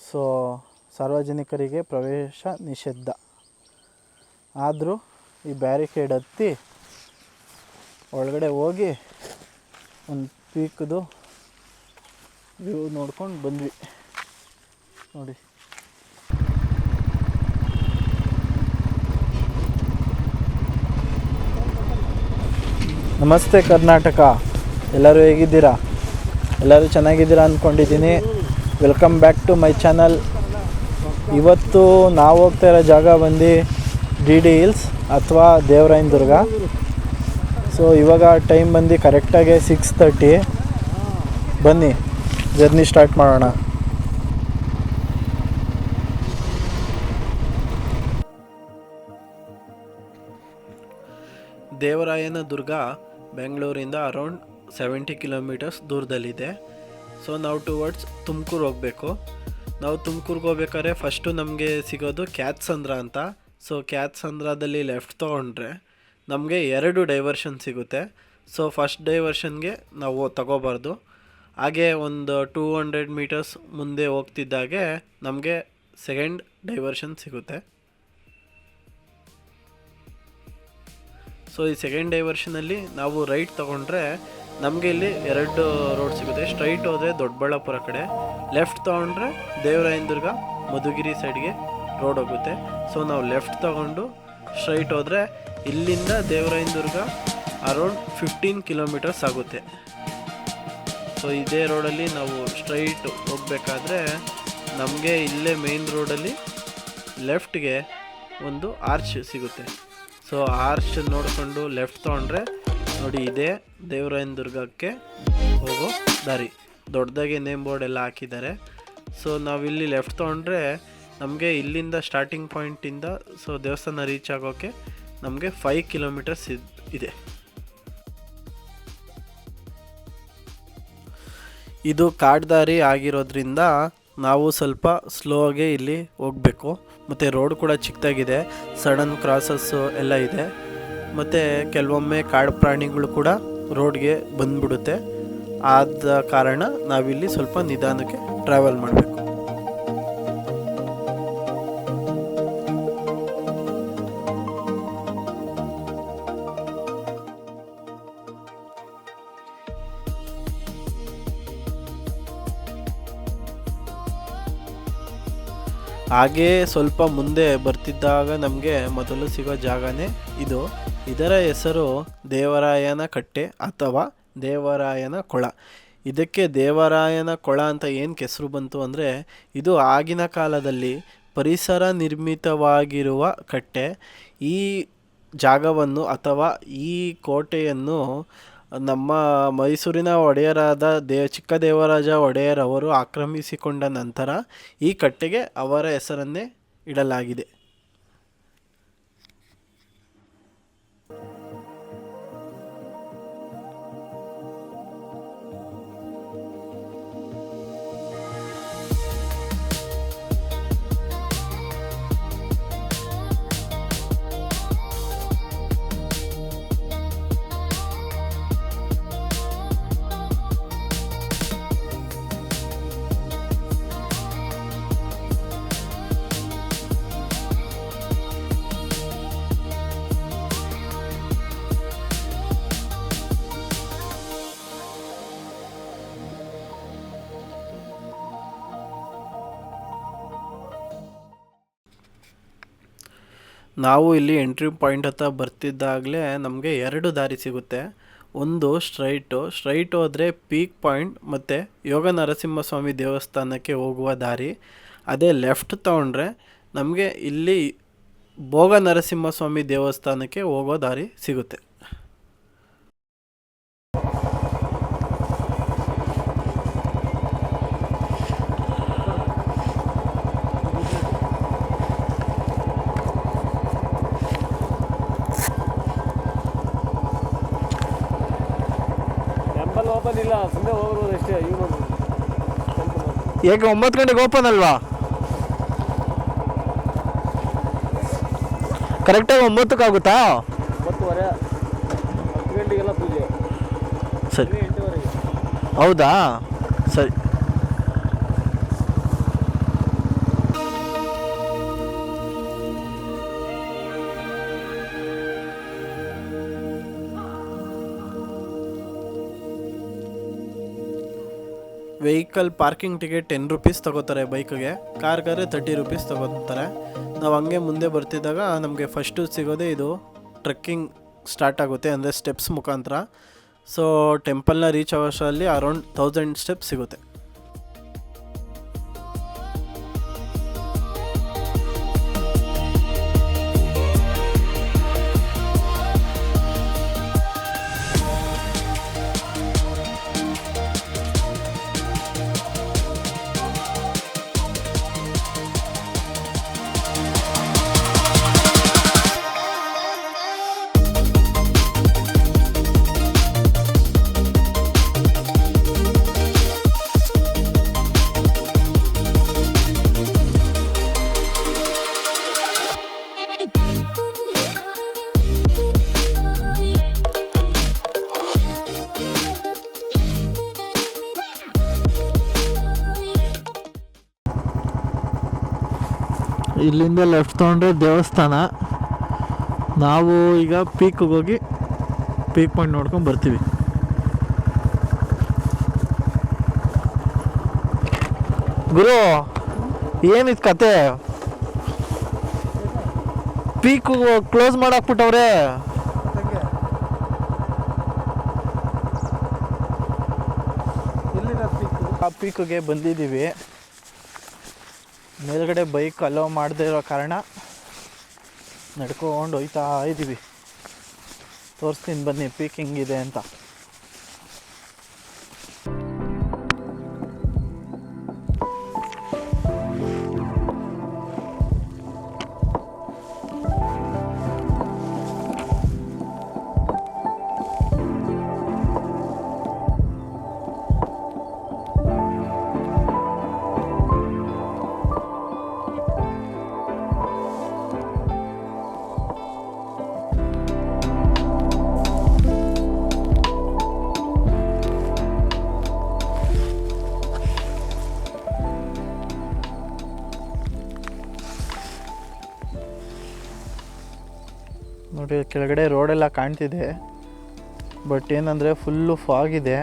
So ಸಾರ್ವಜನಿಕರಿಗೆ ಪ್ರವೇಶ ನಿಷಿದ್ಧ. ಆದರೂ ಈ ಬ್ಯಾರಿಕೇಡ್ ಹತ್ತಿ ಒಳಗಡೆ ಹೋಗಿ ಒಂದು ಪೀಕ್ದು ವ್ಯೂ ನೋಡ್ಕೊಂಡು ಬಂದ್ವಿ ನೋಡಿ. ನಮಸ್ತೆ ಕರ್ನಾಟಕ, ಎಲ್ಲರೂ ಹೇಗಿದ್ದೀರಾ? ಎಲ್ಲರೂ ಚೆನ್ನಾಗಿದ್ದೀರಾ ಅಂದ್ಕೊಂಡಿದ್ದೀನಿ. Welcome back to my channel. ಇವತ್ತು ನಾವು ಹೋಗ್ತಾ ಇರೋ ಜಾಗ ಬಂದು DD ಹಿಲ್ಸ್ ಅಥವಾ ದೇವರಾಯನ ದುರ್ಗ. ಸೊ ಇವಾಗ ಟೈಮ್ ಬಂದು ಕರೆಕ್ಟಾಗಿ 6:30. ಬನ್ನಿ ಜರ್ನಿ ಸ್ಟಾರ್ಟ್ ಮಾಡೋಣ. ದೇವರಾಯನ ದುರ್ಗ ಬೆಂಗಳೂರಿಂದ ಅರೌಂಡ್ 70 ಕಿಲೋಮೀಟರ್ಸ್ ದೂರದಲ್ಲಿದೆ. ಸೊ ನಾವು ಟುವರ್ಡ್ಸ್ ತುಮಕೂರು ಹೋಗಬೇಕು. ನಾವು ತುಮಕೂರಿಗೆ ಹೋಗ್ಬೇಕಾದ್ರೆ ಫಸ್ಟು ನಮಗೆ ಸಿಗೋದು ಕ್ಯಾತ್ಸಂದ್ರ ಅಂತ. ಸೊ ಕ್ಯಾತ್ಸಂದ್ರದಲ್ಲಿ ಲೆಫ್ಟ್ ತೊಗೊಂಡ್ರೆ ನಮಗೆ 2 ಡೈವರ್ಷನ್ ಸಿಗುತ್ತೆ. ಸೊ ಫಸ್ಟ್ ಡೈವರ್ಷನ್ಗೆ ನಾವು ತಗೋಬಾರ್ದು. ಹಾಗೆ ಒಂದು 200 ಮೀಟರ್ಸ್ ಮುಂದೆ ಹೋಗ್ತಿದ್ದಾಗೆ ನಮಗೆ ಸೆಕೆಂಡ್ ಡೈವರ್ಷನ್ ಸಿಗುತ್ತೆ. ಸೊ ಈ ಸೆಕೆಂಡ್ ಡೈವರ್ಷನಲ್ಲಿ ನಾವು ರೈಟ್ ತೊಗೊಂಡ್ರೆ ನಮಗೆ ಇಲ್ಲಿ 2 ರೋಡ್ ಸಿಗುತ್ತೆ. ಸ್ಟ್ರೈಟ್ ಹೋದರೆ ದೊಡ್ಡಬಳ್ಳಾಪುರ ಕಡೆ, ಲೆಫ್ಟ್ ತೊಗೊಂಡ್ರೆ ದೇವರಾಯನ ದುರ್ಗ ಮಧುಗಿರಿ ಸೈಡ್ಗೆ ರೋಡ್ ಹೋಗುತ್ತೆ. ಸೊ ನಾವು ಲೆಫ್ಟ್ ತೊಗೊಂಡು ಸ್ಟ್ರೈಟ್ ಹೋದರೆ ಇಲ್ಲಿಂದ ದೇವರಾಯನ ದುರ್ಗ ಅರೌಂಡ್ 15 ಕಿಲೋಮೀಟರ್ಸ್ ಆಗುತ್ತೆ. ಸೊ ಇದೇ ರೋಡಲ್ಲಿ ನಾವು ಸ್ಟ್ರೈಟ್ ಹೋಗಬೇಕಾದ್ರೆ ನಮಗೆ ಇಲ್ಲೇ ಮೇನ್ ರೋಡಲ್ಲಿ ಲೆಫ್ಟ್ಗೆ ಒಂದು ಆರ್ಚ್ ಸಿಗುತ್ತೆ. ಸೊ ಆರ್ಚ್ ನೋಡಿಕೊಂಡು ಲೆಫ್ಟ್ ತೊಗೊಂಡ್ರೆ ನೋಡಿ, ಇದೇ ದೇವರಾಯನ ದುರ್ಗಕ್ಕೆ ಹೋಗೋ ದಾರಿ. ದೊಡ್ಡದಾಗಿ ನೇಮ್ ಬೋರ್ಡ್ ಎಲ್ಲ ಹಾಕಿದ್ದಾರೆ. ಸೊ ನಾವಿಲ್ಲಿ ಲೆಫ್ಟ್ ತೊಗೊಂಡ್ರೆ ನಮಗೆ ಇಲ್ಲಿಂದ ಸ್ಟಾರ್ಟಿಂಗ್ ಪಾಯಿಂಟಿಂದ ಸೊ ದೇವಸ್ಥಾನ ರೀಚ್ ಆಗೋಕ್ಕೆ ನಮಗೆ 5 ಕಿಲೋಮೀಟರ್ಸ್ ಇದೆ. ಇದು ಕಾಡ್ದಾರಿ ಆಗಿರೋದ್ರಿಂದ ನಾವು ಸ್ವಲ್ಪ ಸ್ಲೋ ಆಗಿ ಇಲ್ಲಿ ಹೋಗಬೇಕು. ಮತ್ತು ರೋಡ್ ಕೂಡ ಚಿಕ್ಕದಾಗಿದೆ, ಸಡನ್ ಕ್ರಾಸಸ್ಸು ಎಲ್ಲ ಇದೆ. ಮತ್ತು ಕೆಲವೊಮ್ಮೆ ಕಾಡು ಪ್ರಾಣಿಗಳು ಕೂಡ ರೋಡ್ಗೆ ಬಂದುಬಿಡುತ್ತೆ. ಆದ ಕಾರಣ ನಾವಿಲ್ಲಿ ಸ್ವಲ್ಪ ನಿಧಾನಕ್ಕೆ ಟ್ರಾವೆಲ್ ಮಾಡಬೇಕು. ಹಾಗೇ ಸ್ವಲ್ಪ ಮುಂದೆ ಬರ್ತಿದ್ದಾಗ ನಮಗೆ ಮೊದಲು ಸಿಗೋ ಜಾಗನೇ ಇದು. ಇದರ ಹೆಸರು ದೇವರಾಯನ ಕಟ್ಟೆ ಅಥವಾ ದೇವರಾಯನ ಕೊಳ. ಇದಕ್ಕೆ ದೇವರಾಯನ ಕೊಳ ಅಂತ ಏನಕ್ಕೆ ಹೆಸರು ಬಂತು ಅಂದರೆ, ಇದು ಆಗಿನ ಕಾಲದಲ್ಲಿ ಪರಿಸರ ನಿರ್ಮಿತವಾಗಿರುವ ಕಟ್ಟೆ. ಈ ಜಾಗವನ್ನು ಅಥವಾ ಈ ಕೋಟೆಯನ್ನು ನಮ್ಮ ಮೈಸೂರಿನ ಒಡೆಯರಾದ ಚಿಕ್ಕ ದೇವರಾಜ ಒಡೆಯರ್ ಅವರು ಆಕ್ರಮಿಸಿಕೊಂಡ ನಂತರ ಈ ಕಟ್ಟೆಗೆ ಅವರ ಹೆಸರನ್ನೇ ಇಡಲಾಗಿದೆ. ನಾವು ಇಲ್ಲಿ ಎಂಟ್ರಿ ಪಾಯಿಂಟ್ ಹತ್ರ ಬರ್ತಿದ್ದಾಗಲೇ ನಮಗೆ 2 ದಾರಿ ಸಿಗುತ್ತೆ. ಒಂದು ಸ್ಟ್ರೈಟ್ ಹೋದರೆ ಪೀಕ್ ಪಾಯಿಂಟ್ ಮತ್ತು ಯೋಗ ನರಸಿಂಹಸ್ವಾಮಿ ದೇವಸ್ಥಾನಕ್ಕೆ ಹೋಗುವ ದಾರಿ. ಅದೇ ಲೆಫ್ಟ್ ತೊಗೊಂಡ್ರೆ ನಮಗೆ ಇಲ್ಲಿ ಭೋಗ ನರಸಿಂಹಸ್ವಾಮಿ ದೇವಸ್ಥಾನಕ್ಕೆ ಹೋಗೋ ದಾರಿ ಸಿಗುತ್ತೆ. ಓಪನ್ ಇಲ್ಲ, ಸುಮ್ಮನೆ ಹೋಗ್ಬೋದು ಅಷ್ಟೇ. ಈಗ 9 ಗಂಟೆಗೆ ಓಪನ್ ಅಲ್ವಾ? ಕರೆಕ್ಟಾಗಿ 9ಕ್ಕೆ ಆಗುತ್ತಾ? 9:30 10 ಗಂಟೆಗೆಲ್ಲ ಪೂಜೆ. ಸರಿ, 8:00ವರೆಗೆ. ಹೌದಾ? ಸರಿ. ವೆಹಿಕಲ್ ಪಾರ್ಕಿಂಗ್ ಟಿಕೆಟ್ 10 ರುಪೀಸ್ ತೊಗೋತಾರೆ ಬೈಕ್ಗೆ, ಕಾರ್ಗಾದ್ರೆ 30 ರುಪೀಸ್ ತೊಗೋತಾರೆ. ನಾವು ಹಂಗೆ ಮುಂದೆ ಬರ್ತಿದ್ದಾಗ ನಮಗೆ ಫಸ್ಟು ಸಿಗೋದೇ ಇದು ಟ್ರೆಕ್ಕಿಂಗ್ ಸ್ಟಾರ್ಟ್ ಆಗುತ್ತೆ, ಅಂದರೆ ಸ್ಟೆಪ್ಸ್ ಮುಖಾಂತರ. ಸೊ ಟೆಂಪಲ್ನ ರೀಚ್ ಆಗೋಷ್ಟರಲ್ಲಿ ಅರೌಂಡ್ 1000 ಸ್ಟೆಪ್ಸ್ ಸಿಗುತ್ತೆ. ಇಲ್ಲಿಂದ ಲೆಫ್ಟ್ ತೊಗೊಂಡ್ರೆ ದೇವಸ್ಥಾನ. ನಾವು ಈಗ ಪೀಕ್ಗೆ ಹೋಗಿ ಪೀಕ್ ಪಾಯಿಂಟ್ ನೋಡ್ಕೊಂಡು ಬರ್ತೀವಿ. ಗುರು ಏನಿತ್ತು ಕತೆ? ಪೀಕ್ ಕ್ಲೋಸ್ ಮಾಡಾಕ್ಬಿಟ್ಟವ್ರೆ. ಆ ಪೀಕ್ಗೆ ಬಂದಿದ್ದೀವಿ. ಮೇಲ್ಗಡೆ ಬೈಕ್ ಅಲೋ ಮಾಡದೇ ಇರೋ ಕಾರಣ ನಡ್ಕೊಂಡು ಹೋಗ್ತಾ ಇದ್ದೀವಿ. ತೋರಿಸ್ತೀನಿ ಬನ್ನಿ ಪೀಕ್ ಹಿಂಗಿದೆ ಅಂತ. ನೋಡಿ ಕೆಳಗಡೆ ರೋಡೆಲ್ಲ ಕಾಣ್ತಿದೆ, ಬಟ್ ಏನಂದರೆ ಫುಲ್ಲು ಫಾಗ್ ಇದೆ,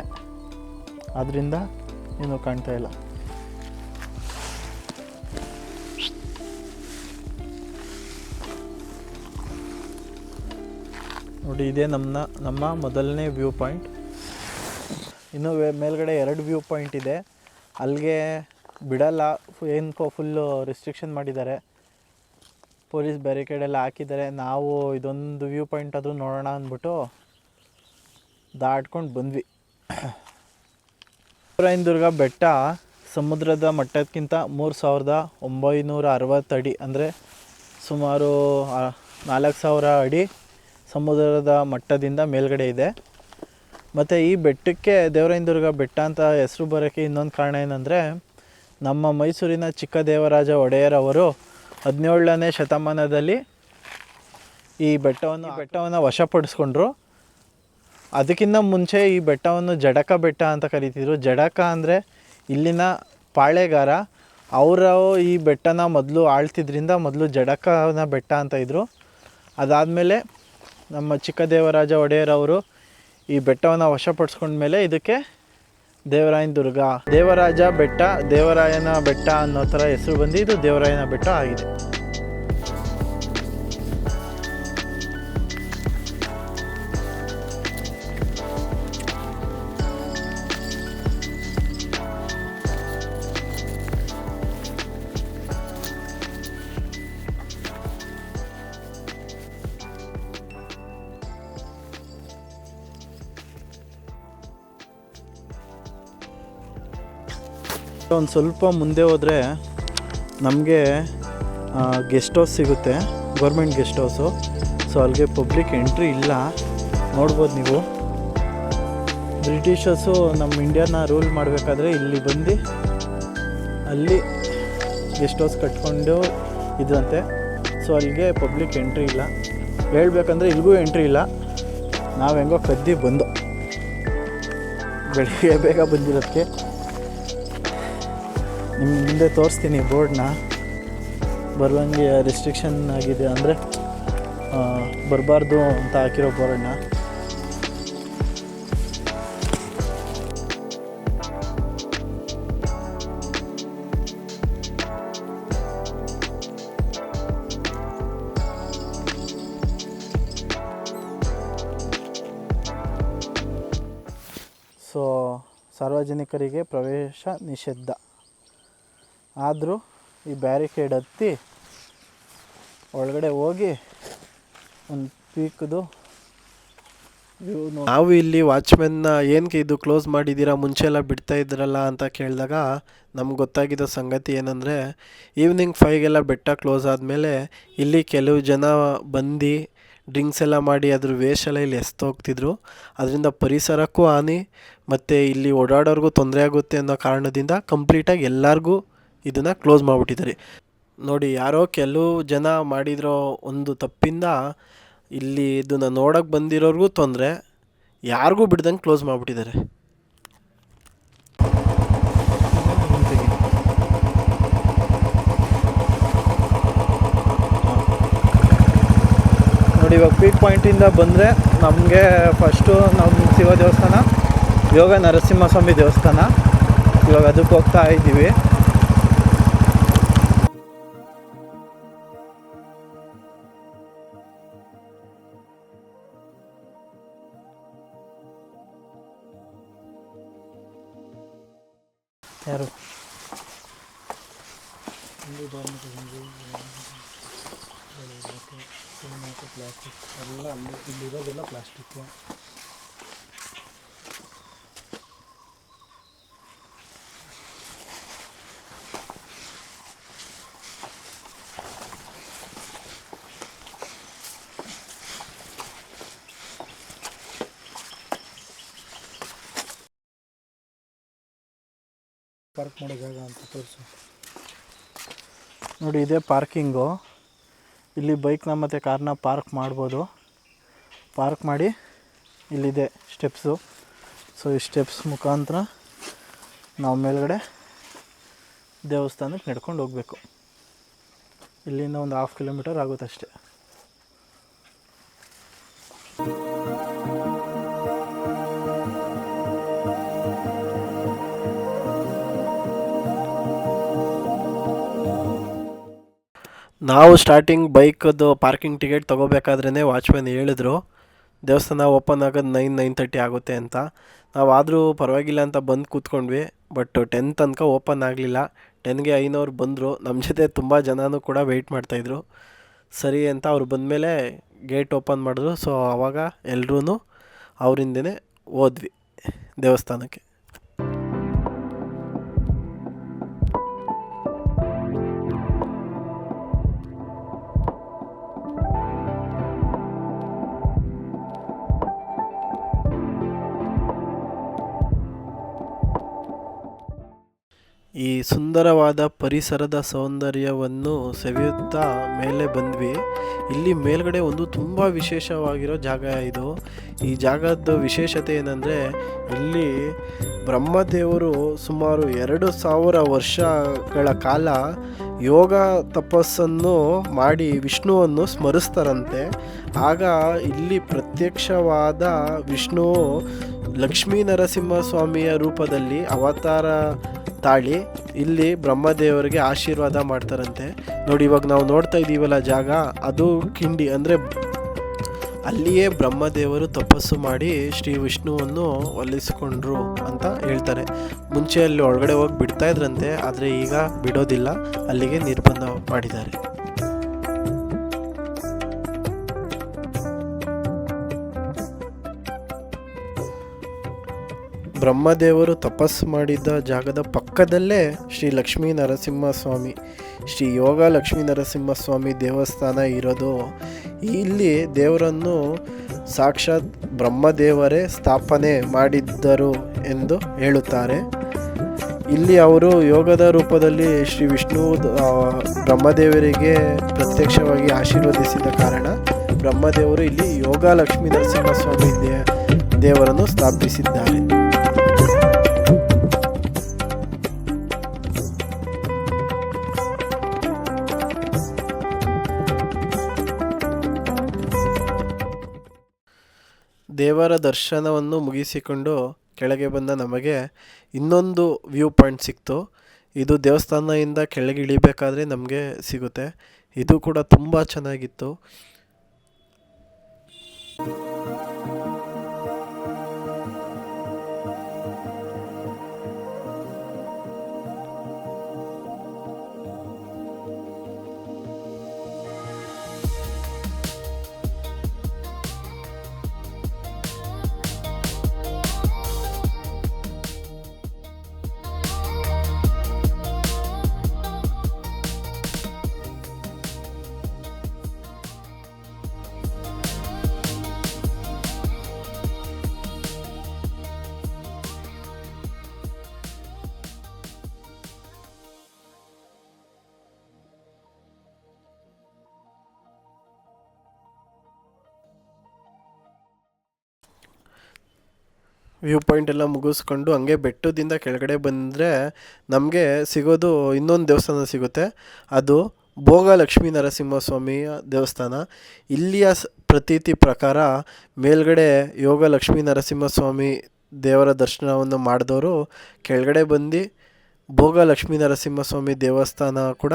ಆದ್ದರಿಂದ ಏನೂ ಕಾಣ್ತಾ ಇಲ್ಲ. ನೋಡಿ ಇದೇ ನಮ್ಮ ಮೊದಲನೇ ವ್ಯೂ ಪಾಯಿಂಟ್. ಇನ್ನೂ ಮೇಲ್ಗಡೆ 2 ವ್ಯೂ ಪಾಯಿಂಟ್ ಇದೆ, ಅಲ್ಲಿಗೆ ಬಿಡಲ್ಲ, ಏನಕ್ಕೋ ಫುಲ್ಲು ರೆಸ್ಟ್ರಿಕ್ಷನ್ ಮಾಡಿದ್ದಾರೆ, ಪೊಲೀಸ್ ಬ್ಯಾರಿಕೇಡೆಲ್ಲ ಹಾಕಿದ್ದಾರೆ. ನಾವು ಇದೊಂದು ವ್ಯೂ ಪಾಯಿಂಟ್ ಆದರೂ ನೋಡೋಣ ಅಂದ್ಬಿಟ್ಟು ದಾಟ್ಕೊಂಡು ಬಂದ್ವಿ. ದೇವರಾಯನದುರ್ಗ ಬೆಟ್ಟ ಸಮುದ್ರದ ಮಟ್ಟಕ್ಕಿಂತ 3960 ಅಡಿ, ಅಂದರೆ ಸುಮಾರು 4000 ಅಡಿ ಸಮುದ್ರದ ಮಟ್ಟದಿಂದ ಮೇಲ್ಗಡೆ ಇದೆ. ಮತ್ತು ಈ ಬೆಟ್ಟಕ್ಕೆ ದೇವರಾಯನದುರ್ಗ ಬೆಟ್ಟ ಅಂತ ಹೆಸರು ಬರೋಕ್ಕೆ ಇನ್ನೊಂದು ಕಾರಣ ಏನಂದರೆ, ನಮ್ಮ ಮೈಸೂರಿನ ಚಿಕ್ಕದೇವರಾಜ ಒಡೆಯರ್ ಅವರು 17ನೇ ಶತಮಾನದಲ್ಲಿ ಈ ಬೆಟ್ಟವನ್ನು ವಶಪಡಿಸ್ಕೊಂಡ್ರು. ಅದಕ್ಕಿಂತ ಮುಂಚೆ ಈ ಬೆಟ್ಟವನ್ನು ಜಡಕ ಬೆಟ್ಟ ಅಂತ ಕರೀತಿದ್ರು. ಜಡಕ ಅಂದರೆ ಇಲ್ಲಿನ ಪಾಳೆಗಾರ, ಅವರು ಈ ಬೆಟ್ಟನ ಮೊದಲು ಆಳ್ತಿದ್ರಿಂದ ಮೊದಲು ಜಡಕನ ಬೆಟ್ಟ ಅಂತ ಇದ್ದರು. ಅದಾದಮೇಲೆ ನಮ್ಮ ಚಿಕ್ಕದೇವರಾಜ ಒಡೆಯರ್ ಅವರು ಈ ಬೆಟ್ಟವನ್ನು ವಶಪಡಿಸ್ಕೊಂಡ್ಮೇಲೆ ಇದಕ್ಕೆ ದೇವರಾಯನದುರ್ಗ, ದೇವರಾಜ ಬೆಟ್ಟ, ದೇವರಾಯನ ಬೆಟ್ಟ ಅನ್ನೋ ಥರ ಹೆಸರು ಬಂದು ಇದು ದೇವರಾಯನ ಬೆಟ್ಟ ಆಗಿದೆ. ಒಂದು ಸ್ವಲ್ಪ ಮುಂದೆ ಹೋದರೆ ನಮಗೆ ಗೆಸ್ಟ್ ಹೌಸ್ ಸಿಗುತ್ತೆ, ಗೌರ್ಮೆಂಟ್ ಗೆಸ್ಟ್ ಹೌಸು. ಸೊ ಅಲ್ಲಿಗೆ ಪಬ್ಲಿಕ್ ಎಂಟ್ರಿ ಇಲ್ಲ, ನೋಡ್ಬೋದು ನೀವು. ಬ್ರಿಟಿಷರ್ಸು ನಮ್ಮ ಇಂಡಿಯಾನ ರೂಲ್ ಮಾಡಬೇಕಾದ್ರೆ ಇಲ್ಲಿ ಬಂದು ಅಲ್ಲಿ ಗೆಸ್ಟ್ ಹೌಸ್ ಕಟ್ಕೊಂಡು ಇದ್ರಂತೆ. ಸೊ ಅಲ್ಲಿಗೆ ಪಬ್ಲಿಕ್ ಎಂಟ್ರಿ ಇಲ್ಲ. ಹೇಳ್ಬೇಕಂದ್ರೆ ಇಲ್ಲಿಗೂ ಎಂಟ್ರಿ ಇಲ್ಲ. ನಾವು ಹೆಂಗೋ ಕದ್ದಿ ಬಂದು ಬೆಳಿಗ್ಗೆ ಬೇಗ ಬಂದಿರೋದಕ್ಕೆ. ನಿಮ್ಮ ಮುಂದೆ ತೋರಿಸ್ತೀನಿ ಬೋರ್ಡ್ನ, ಬರುವಂಗೆ ರೆಸ್ಟ್ರಿಕ್ಷನ್ ಆಗಿದೆ, ಅಂದರೆ ಬರಬಾರ್ದು ಅಂತ ಹಾಕಿರೋ ಬೋರ್ಡ್ನ. ಸಾರ್ವಜನಿಕರಿಗೆ ಪ್ರವೇಶ ನಿಷಿದ್ಧ. ಆದರೂ ಈ ಬ್ಯಾರಿಕೇಡ್ ಹತ್ತಿ ಒಳಗಡೆ ಹೋಗಿ ಒಂದು ಪೀಕ್ದು ವ್ಯೂ ನಾವು ಇಲ್ಲಿ ವಾಚ್ಮೆನ್ನ ಏನಕ್ಕೆ ಇದು ಕ್ಲೋಸ್ ಮಾಡಿದ್ದೀರಾ, ಮುಂಚೆ ಎಲ್ಲ ಬಿಡ್ತಾ ಇದ್ರಲ್ಲ ಅಂತ ಕೇಳಿದಾಗ ನಮ್ಗೆ ಗೊತ್ತಾಗಿದ್ದ ಸಂಗತಿ ಏನಂದರೆ, ಈವ್ನಿಂಗ್ 5ಗೆಲ್ಲ ಬೆಟ್ಟ ಕ್ಲೋಸ್ ಆದಮೇಲೆ ಇಲ್ಲಿ ಕೆಲವು ಜನ ಬಂದು ಡ್ರಿಂಕ್ಸ್ ಎಲ್ಲ ಮಾಡಿ ಅದ್ರ ವೇಸ್ಟ್ ಎಲ್ಲ ಇಲ್ಲಿ ಎಸ್ತೋಗ್ತಿದ್ರು. ಅದರಿಂದ ಪರಿಸರಕ್ಕೂ ಹಾನಿ ಮತ್ತು ಇಲ್ಲಿ ಓಡಾಡೋರ್ಗೂ ತೊಂದರೆ ಆಗುತ್ತೆ ಅನ್ನೋ ಕಾರಣದಿಂದ ಕಂಪ್ಲೀಟಾಗಿ ಎಲ್ಲರಿಗೂ ಇದನ್ನು ಕ್ಲೋಸ್ ಮಾಡಿಬಿಟ್ಟಿದ್ದಾರೆ. ನೋಡಿ, ಯಾರೋ ಕೆಲವು ಜನ ಮಾಡಿರೋ ಒಂದು ತಪ್ಪಿಂದ ಇಲ್ಲಿ ಇದನ್ನು ನೋಡೋಕ್ಕೆ ಬಂದಿರೋರ್ಗೂ ತೊಂದರೆ, ಯಾರಿಗೂ ಬಿಡ್ದಂಗೆ ಕ್ಲೋಸ್ ಮಾಡಿಬಿಟ್ಟಿದ್ದಾರೆ. ನೋಡಿ, ಇವಾಗ ಪೀಕ್ ಪಾಯಿಂಟಿಂದ ಬಂದರೆ ನಮಗೆ ಫಸ್ಟು ನಮ್ಮ ಶಿವ ದೇವಸ್ಥಾನ, ಯೋಗ ನರಸಿಂಹಸ್ವಾಮಿ ದೇವಸ್ಥಾನ, ಇವಾಗ ಅದಕ್ಕೆ ಹೋಗ್ತಾ ಇದ್ದೀವಿ. ಯಾರು ಪ್ಲಾಸ್ಟಿಕ್ ಎಲ್ಲ ಇಲ್ಲಿರೋದೆಲ್ಲ ಪ್ಲಾಸ್ಟಿಕ್ಕು. ಪಾರ್ಕ್ ಮಾಡೋ ಜಾಗ ಅಂತ ತೋರಿಸು. ನೋಡಿ, ಇದೇ ಪಾರ್ಕಿಂಗು. ಇಲ್ಲಿ ಬೈಕ್ನ ಮತ್ತು ಕಾರ್ನ ಪಾರ್ಕ್ ಮಾಡ್ಬೋದು. ಪಾರ್ಕ್ ಮಾಡಿ ಇಲ್ಲಿದೆ ಸ್ಟೆಪ್ಸು. ಸೊ ಈ ಸ್ಟೆಪ್ಸ್ ಮುಖಾಂತರ ನಾವು ಮೇಲ್ಗಡೆ ದೇವಸ್ಥಾನಕ್ಕೆ ನಡ್ಕೊಂಡು ಹೋಗಬೇಕು. ಇಲ್ಲಿಂದ ಒಂದು 1/2 ಕಿಲೋಮೀಟರ್ ಆಗುತ್ತೆ ಅಷ್ಟೇ. ನಾವು ಸ್ಟಾರ್ಟಿಂಗ್ ಬೈಕದ್ದು ಪಾರ್ಕಿಂಗ್ ಟಿಕೆಟ್ ತೊಗೋಬೇಕಾದ್ರೇ ವಾಚ್ಮ್ಯಾನ್ ಹೇಳಿದ್ರು ದೇವಸ್ಥಾನ ಓಪನ್ ಆಗೋದು 9-9:30 ಆಗುತ್ತೆ ಅಂತ. ನಾವು ಆದರೂ ಪರವಾಗಿಲ್ಲ ಅಂತ ಬಂದು ಕೂತ್ಕೊಂಡ್ವಿ. ಬಟ್ 10 ತನಕ ಓಪನ್ ಆಗಲಿಲ್ಲ. 10ಗೆ ಐನವ್ರು ಬಂದರು. ನಮ್ಮ ಜೊತೆ ತುಂಬ ಜನನೂ ಕೂಡ ವೆಯ್ಟ್ ಮಾಡ್ತಾಯಿದ್ರು. ಸರಿ ಅಂತ ಅವ್ರು ಬಂದಮೇಲೆ ಗೇಟ್ ಓಪನ್ ಮಾಡಿದ್ರು. ಸೊ ಆವಾಗ ಎಲ್ಲರೂ ಅವರಿಂದನೇ ಹೋದ್ವಿ ದೇವಸ್ಥಾನಕ್ಕೆ. ಈ ಸುಂದರವಾದ ಪರಿಸರದ ಸೌಂದರ್ಯವನ್ನು ಸವಿಯುತ್ತಾ ಮೇಲೆ ಬಂದ್ವಿ. ಇಲ್ಲಿ ಮೇಲ್ಗಡೆ ಒಂದು ತುಂಬ ವಿಶೇಷವಾಗಿರೋ ಜಾಗ ಇದು. ಈ ಜಾಗದ ವಿಶೇಷತೆ ಏನಂದರೆ, ಇಲ್ಲಿ ಬ್ರಹ್ಮದೇವರು ಸುಮಾರು 2000 ವರ್ಷಗಳ ಕಾಲ ಯೋಗ ತಪಸ್ಸನ್ನು ಮಾಡಿ ವಿಷ್ಣುವನ್ನು ಸ್ಮರಿಸ್ತಾರಂತೆ. ಆಗ ಇಲ್ಲಿ ಪ್ರತ್ಯಕ್ಷವಾದ ವಿಷ್ಣುವು ಲಕ್ಷ್ಮೀ ನರಸಿಂಹಸ್ವಾಮಿಯ ರೂಪದಲ್ಲಿ ಅವತಾರ ತಾಳಿ ಇಲ್ಲಿ ಬ್ರಹ್ಮದೇವರಿಗೆ ಆಶೀರ್ವಾದ ಮಾಡ್ತಾರಂತೆ. ನೋಡಿ, ಇವಾಗ ನಾವು ನೋಡ್ತಾ ಇದ್ದೀವಲ್ಲ ಜಾಗ, ಅದು ಕಿಂಡಿ ಅಂದರೆ ಅಲ್ಲಿಯೇ ಬ್ರಹ್ಮದೇವರು ತಪಸ್ಸು ಮಾಡಿ ಶ್ರೀ ವಿಷ್ಣುವನ್ನು ಒಲಿಸಿಕೊಂಡ್ರು ಅಂತ ಹೇಳ್ತಾರೆ. ಮುಂಚೆ ಅಲ್ಲಿ ಒಳಗಡೆ ಹೋಗಿ ಬಿಡ್ತಾ ಇದ್ರಂತೆ, ಆದರೆ ಈಗ ಬಿಡೋದಿಲ್ಲ, ಅಲ್ಲಿಗೆ ನಿರ್ಬಂಧ ಮಾಡಿದ್ದಾರೆ. ಬ್ರಹ್ಮದೇವರು ತಪಸ್ಸು ಮಾಡಿದ್ದ ಜಾಗದ ಪಕ್ಕದಲ್ಲೇ ಶ್ರೀ ಲಕ್ಷ್ಮೀ ನರಸಿಂಹಸ್ವಾಮಿ, ಶ್ರೀ ಯೋಗ ಲಕ್ಷ್ಮೀ ನರಸಿಂಹಸ್ವಾಮಿ ದೇವಸ್ಥಾನ ಇರೋದು. ಇಲ್ಲಿ ದೇವರನ್ನು ಸಾಕ್ಷಾತ್ ಬ್ರಹ್ಮದೇವರೇ ಸ್ಥಾಪನೆ ಮಾಡಿದ್ದರು ಎಂದು ಹೇಳುತ್ತಾರೆ. ಇಲ್ಲಿ ಅವರು ಯೋಗದ ರೂಪದಲ್ಲಿ ಶ್ರೀ ವಿಷ್ಣು ಬ್ರಹ್ಮದೇವರಿಗೆ ಪ್ರತ್ಯಕ್ಷವಾಗಿ ಆಶೀರ್ವದಿಸಿದ ಕಾರಣ ಬ್ರಹ್ಮದೇವರು ಇಲ್ಲಿ ಯೋಗ ಲಕ್ಷ್ಮೀ ನರಸಿಂಹಸ್ವಾಮಿ ದೇವರನ್ನು ಸ್ಥಾಪಿಸಿದ್ದಾರೆ. ದೇವರ ದರ್ಶನವನ್ನು ಮುಗಿಸಿಕೊಂಡು ಕೆಳಗೆ ಬಂದ ನಮಗೆ ಇನ್ನೊಂದು ವ್ಯೂ ಪಾಯಿಂಟ್ ಸಿಕ್ತು. ಇದು ದೇವಸ್ಥಾನದಿಂದ ಕೆಳಗೆ ಇಳಿಬೇಕಾದ್ರೆ ನಮಗೆ ಸಿಗುತ್ತೆ. ಇದು ಕೂಡ ತುಂಬ ಚೆನ್ನಾಗಿತ್ತು. ವ್ಯೂ ಪಾಯಿಂಟ್ ಎಲ್ಲ ಮುಗಿಸ್ಕೊಂಡು ಹಂಗೆ ಬೆಟ್ಟದಿಂದ ಕೆಳಗಡೆ ಬಂದರೆ ನಮಗೆ ಸಿಗೋದು ಇನ್ನೊಂದು ದೇವಸ್ಥಾನ ಸಿಗುತ್ತೆ. ಅದು ಭೋಗ ಲಕ್ಷ್ಮೀ ನರಸಿಂಹಸ್ವಾಮಿಯ ದೇವಸ್ಥಾನ. ಇಲ್ಲಿಯ ಪ್ರತೀತಿ ಪ್ರಕಾರ ಮೇಲ್ಗಡೆ ಯೋಗ ಲಕ್ಷ್ಮೀ ನರಸಿಂಹಸ್ವಾಮಿ ದೇವರ ದರ್ಶನವನ್ನು ಮಾಡಿದವರು ಕೆಳಗಡೆ ಬಂದು ಭೋಗ ಲಕ್ಷ್ಮೀ ನರಸಿಂಹಸ್ವಾಮಿ ದೇವಸ್ಥಾನ ಕೂಡ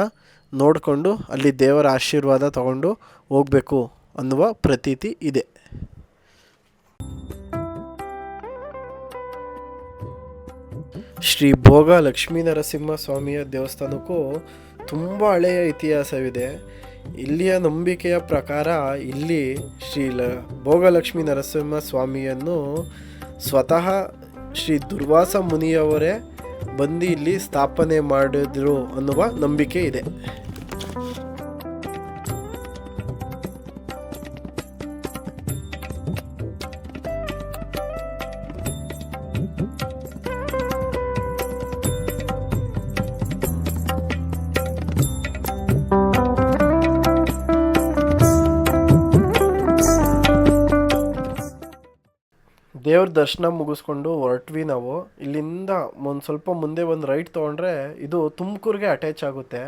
ನೋಡಿಕೊಂಡು ಅಲ್ಲಿ ದೇವರ ಆಶೀರ್ವಾದ ತಗೊಂಡು ಹೋಗಬೇಕು ಅನ್ನುವ ಪ್ರತೀತಿ ಇದೆ. ಶ್ರೀ ಭೋಗ ಲಕ್ಷ್ಮೀ ನರಸಿಂಹ ಸ್ವಾಮಿಯ ದೇವಸ್ಥಾನಕ್ಕೂ ತುಂಬ ಹಳೆಯ ಇತಿಹಾಸವಿದೆ. ಇಲ್ಲಿಯ ನಂಬಿಕೆಯ ಪ್ರಕಾರ ಇಲ್ಲಿ ಭೋಗಲಕ್ಷ್ಮೀ ನರಸಿಂಹ ಸ್ವಾಮಿಯನ್ನು ಸ್ವತಃ ಶ್ರೀ ದುರ್ವಾಸ ಮುನಿಯವರೇ ಬಂದು ಇಲ್ಲಿ ಸ್ಥಾಪನೆ ಮಾಡಿದ್ರು ಅನ್ನುವ ನಂಬಿಕೆ ಇದೆ. ದೇವ್ರ ದರ್ಶನ ಮುಗಿಸ್ಕೊಂಡು ಹೊರಟ್ವಿ ನಾವು. ಇಲ್ಲಿಂದ ಒಂದು ಸ್ವಲ್ಪ ಮುಂದೆ ಒಂದು ರೈಟ್ ತೊಗೊಂಡ್ರೆ ಇದು ತುಮಕೂರಿಗೆ ಅಟ್ಯಾಚ್ ಆಗುತ್ತೆ.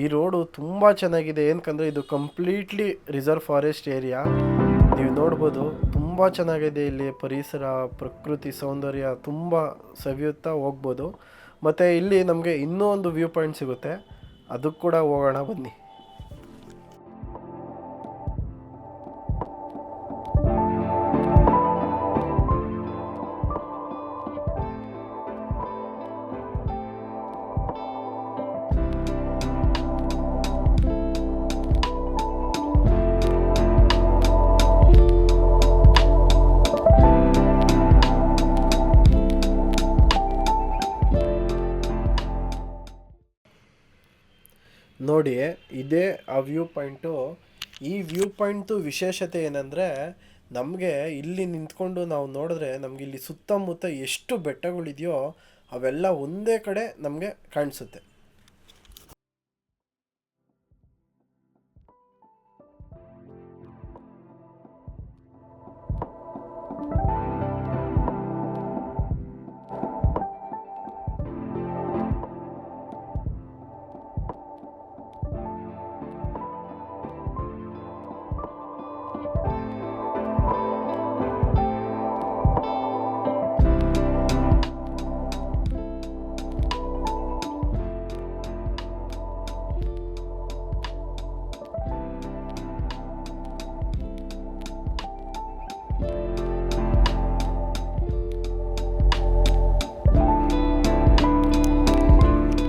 ಈ ರೋಡು ತುಂಬ ಚೆನ್ನಾಗಿದೆ, ಏನಕ್ಕಂದರೆ ಇದು ಕಂಪ್ಲೀಟ್ಲಿ ರಿಸರ್ವ್ ಫಾರೆಸ್ಟ್ ಏರಿಯಾ. ನೀವು ನೋಡ್ಬೋದು ತುಂಬ ಚೆನ್ನಾಗಿದೆ. ಇಲ್ಲಿ ಪರಿಸರ, ಪ್ರಕೃತಿ ಸೌಂದರ್ಯ ತುಂಬ ಸವಿಯುತ್ತಾ ಹೋಗ್ಬೋದು. ಮತ್ತು ಇಲ್ಲಿ ನಮಗೆ ಇನ್ನೂ ಒಂದು ವ್ಯೂ ಪಾಯಿಂಟ್ ಸಿಗುತ್ತೆ, ಅದಕ್ಕೆ ಕೂಡ ಹೋಗೋಣ ಬನ್ನಿ. ನೋಡಿ, ಇದೇ ಆ ವ್ಯೂ ಪಾಯಿಂಟು. ಈ ವ್ಯೂ ಪಾಯಿಂಟು ವಿಶೇಷತೆ ಏನಂದರೆ, ನಮಗೆ ಇಲ್ಲಿ ನಿಂತ್ಕೊಂಡು ನಾವು ನೋಡಿದ್ರೆ ನಮಗೆ ಇಲ್ಲಿ ಸುತ್ತಮುತ್ತ ಎಷ್ಟು ಬೆಟ್ಟಗಳಿದೆಯೋ ಅವೆಲ್ಲ ಒಂದೇ ಕಡೆ ನಮಗೆ ಕಾಣಿಸುತ್ತೆ.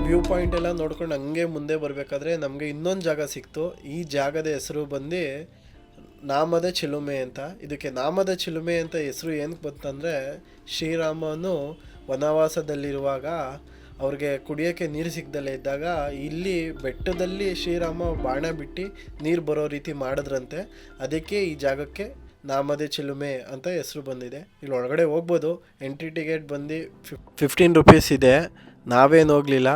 ವ್ಯೂ ಪಾಯಿಂಟ್ ಎಲ್ಲ ನೋಡ್ಕೊಂಡು ಹಂಗೆ ಮುಂದೆ ಬರಬೇಕಾದ್ರೆ ನಮಗೆ ಇನ್ನೊಂದು ಜಾಗ ಸಿಕ್ತು. ಈ ಜಾಗದ ಹೆಸರು ಬಂದು ನಾಮದ ಚಿಲುಮೆ ಅಂತ. ಇದಕ್ಕೆ ನಾಮದ ಚಿಲುಮೆ ಅಂತ ಹೆಸರು ಏನಕ್ಕೆ ಬಂತಂದರೆ, ಶ್ರೀರಾಮನು ವನವಾಸದಲ್ಲಿರುವಾಗ ಅವ್ರಿಗೆ ಕುಡಿಯೋಕ್ಕೆ ನೀರು ಸಿಗ್ದಲೇ ಇದ್ದಾಗ ಇಲ್ಲಿ ಬೆಟ್ಟದಲ್ಲಿ ಶ್ರೀರಾಮ ಬಾಣ ಬಿಟ್ಟು ನೀರು ಬರೋ ರೀತಿ ಮಾಡಿದ್ರಂತೆ. ಅದಕ್ಕೆ ಈ ಜಾಗಕ್ಕೆ ನಾಮದ ಚಿಲುಮೆ ಅಂತ ಹೆಸರು ಬಂದಿದೆ. ಇಲ್ಲಿ ಒಳಗಡೆ ಹೋಗ್ಬೋದು. ಎಂಟ್ರಿ ಟಿಕೆಟ್ ಬಂದು 15 ರೂಪೀಸ್ ಇದೆ. ನಾವೇನು ಹೋಗಲಿಲ್ಲ.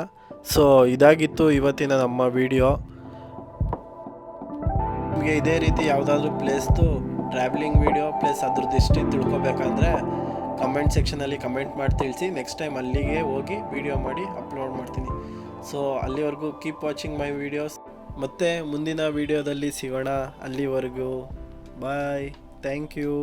ಸೊ ಇದಾಗಿತ್ತು ಇವತ್ತಿನ ನಮ್ಮ ವಿಡಿಯೋ. ನಿಮಗೆ ಇದೇ ರೀತಿ ಯಾವುದಾದ್ರೂ ಪ್ಲೇಸ್ದು ಟ್ರಾವೆಲಿಂಗ್ ವಿಡಿಯೋ ಪ್ಲಸ್ ಅದ್ರದ್ದು ಹಿಸ್ಟ್ರಿ ತಿಳ್ಕೊಬೇಕಂದ್ರೆ ಕಮೆಂಟ್ ಸೆಕ್ಷನಲ್ಲಿ ಕಮೆಂಟ್ ಮಾಡಿ ತಿಳಿಸಿ. ನೆಕ್ಸ್ಟ್ ಟೈಮ್ ಅಲ್ಲಿಗೆ ಹೋಗಿ ವಿಡಿಯೋ ಮಾಡಿ ಅಪ್ಲೋಡ್ ಮಾಡ್ತೀನಿ. ಸೊ ಅಲ್ಲಿವರೆಗೂ ಕೀಪ್ ವಾಚಿಂಗ್ ಮೈ ವಿಡಿಯೋಸ್. ಮತ್ತೆ ಮುಂದಿನ ವಿಡಿಯೋದಲ್ಲಿ ಸಿಗೋಣ. ಅಲ್ಲಿವರೆಗೂ ಬಾಯ್. Thank you.